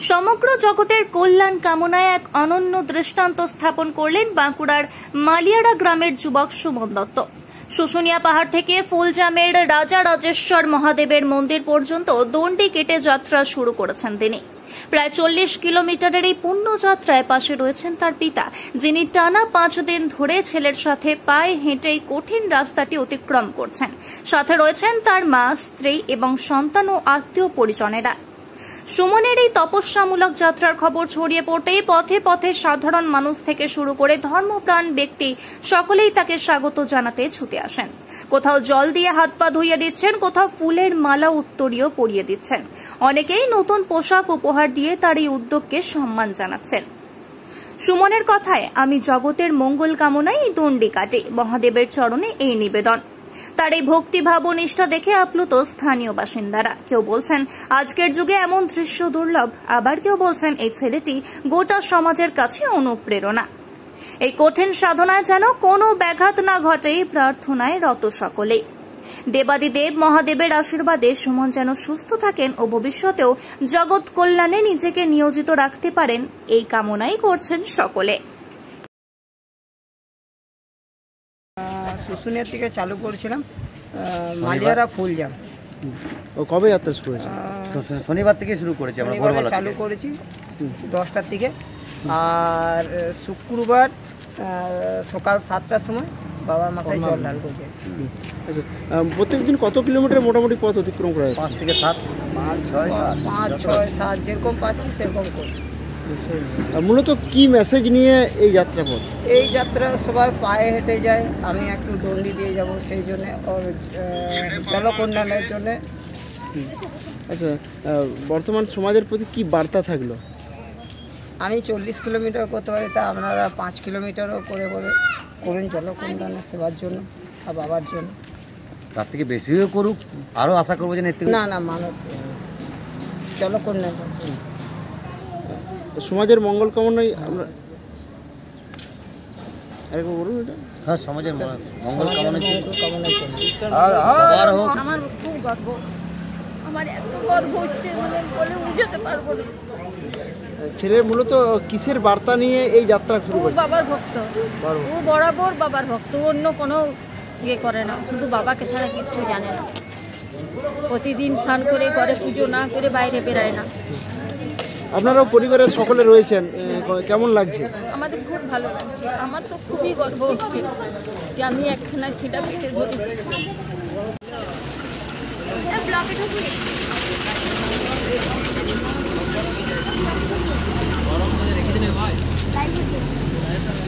সমগ্র জগতের কল্যাণ কামনায় এক অনন্য দৃষ্টান্ত স্থাপন করলেন বাঁকুড়ার মালিয়াড়া গ্রামের যুবক সুমন দত্ত। শুশুনিয়া পাহাড় থেকে ফুলজামের রাজা রাজেশ্বর মহাদেবের মন্দির পর্যন্ত দণ্ডি কেটে যাত্রা শুরু করেছেন তিনি। প্রায় 40 কিলোমিটারের এই পুণ্য যাত্রায় পাশে রয়েছেন তার পিতা, যিনি টানা 5 দিন ধরে ছেলের সাথে পায়ে হেঁটেই কঠিন রাস্তাটি অতিক্রম করছেন। সাথে রয়েছেন তার মা, স্ত্রী এবং সন্তান ও আত্মীয় পরিজনেরা। সুমনের এই তপস্যামূলক যাত্রার খবর ছড়িয়ে পড়তেই পথে পথে সাধারণ মানুষ থেকে শুরু করে ধর্মপ্রাণ ব্যক্তি সকলেই তাকে স্বাগত জানাতে ছুটে আসেন। কোথাও জল দিয়ে হাত পা ধুইয়ে দিচ্ছেন, কোথাও ফুলের মালা উত্তরীয় পরিয়ে দিচ্ছেন। অনেকেই নতুন পোশাক উপহার দিয়ে তার এই উদ্যোগকে সম্মান জানাচ্ছেন। সুমনের কথায়, আমি জগতের মঙ্গল কামনায় এই দণ্ডি কাটে, মহাদেবের চরণে এই নিবেদন। তার এই ভক্তিভাব ও নিষ্ঠা দেখে আপ্লুত স্থানীয় বাসিন্দারা। কেউ বলছেন আজকের যুগে এমন দৃশ্য দুর্লভ, আবার কেউ বলছেন এই ছেলেটি গোটা সমাজের কাছে অনুপ্রেরণা। এই কঠিন সাধনায় যেন কোনো ব্যাঘাত না ঘটে, প্রার্থনায় রত সকলে। দেবাদিদেব মহাদেবের আশীর্বাদে সুমন যেন সুস্থ থাকেন ও ভবিষ্যতেও জগৎ কল্যাণে নিজেকে নিয়োজিত রাখতে পারেন, এই কামনাই করছেন সকলে। শুশুনিয়া থেকে চালু করেছিলাম মালিয়াড়া ফুলজাম। ও কবে যাত্রা শুরু হয়েছে? শনিবার থেকে শুরু করেছি আমরা, ভোরবেলা চালু করেছি 10টার দিকে, আর শুক্রবার সকাল 7টার সময় বাবার মাথায় জল ঢাল করেছে। আচ্ছা, প্রত্যেকদিন কত কিলোমিটার মোটামুটি পথ অতিক্রম করা হয়? 5 থেকে 7, 5, 6, 7 যেরকম পাচ্ছি সেরকম করছি। মূলত কি মেসেজ নিয়ে এই যাত্রা পথ? এই যাত্রা সবাই পায়ে হেঁটে যায়, আমি একটু দণ্ডি দিয়ে যাব, সেই জন্যে ওর জলকল্যাণের জন্যে। আচ্ছা, বর্তমান সমাজের প্রতি কি বার্তা থাকলো? আমি 40 কিলোমিটার করতে পারি, তা আপনারা 5 কিলোমিটারও করে করুন জলকল্যাণের সেবার জন্য আর বাবার জন্য। তার থেকে বেশিও করুক, আরও আশা করবো যে না মানব জলকল্যাণ। সমাজের মঙ্গল কামনায় আমরা আরেকবার বলুন এটা। হ্যাঁ, সমাজের মঙ্গল কামনার জন্য। আমার খুব গর্ব, আমার এত গর্ব হচ্ছে মানে বলে বুঝাতে পারবো না। ছেলের মূলত কিসের বার্তা নিয়ে এই যাত্রা শুরু করে? বাবার ভক্ত, ও বরাবর বাবার ভক্ত, অন্য কোনো ইয়ে করে না, শুধু বাবাকে ছাড়া কিচ্ছু জানে না। প্রতিদিন স্নান করে ঘরে পুজো না করে বাইরে বেরায় না। আপনারাও পরিবারের সকলে রয়েছেন, কেমন লাগছে? আমাদের খুব ভালো লাগছে, আমার তো খুবই গর্ব হচ্ছে যে আমি একখানা ছেলে পেটে ধরেছি।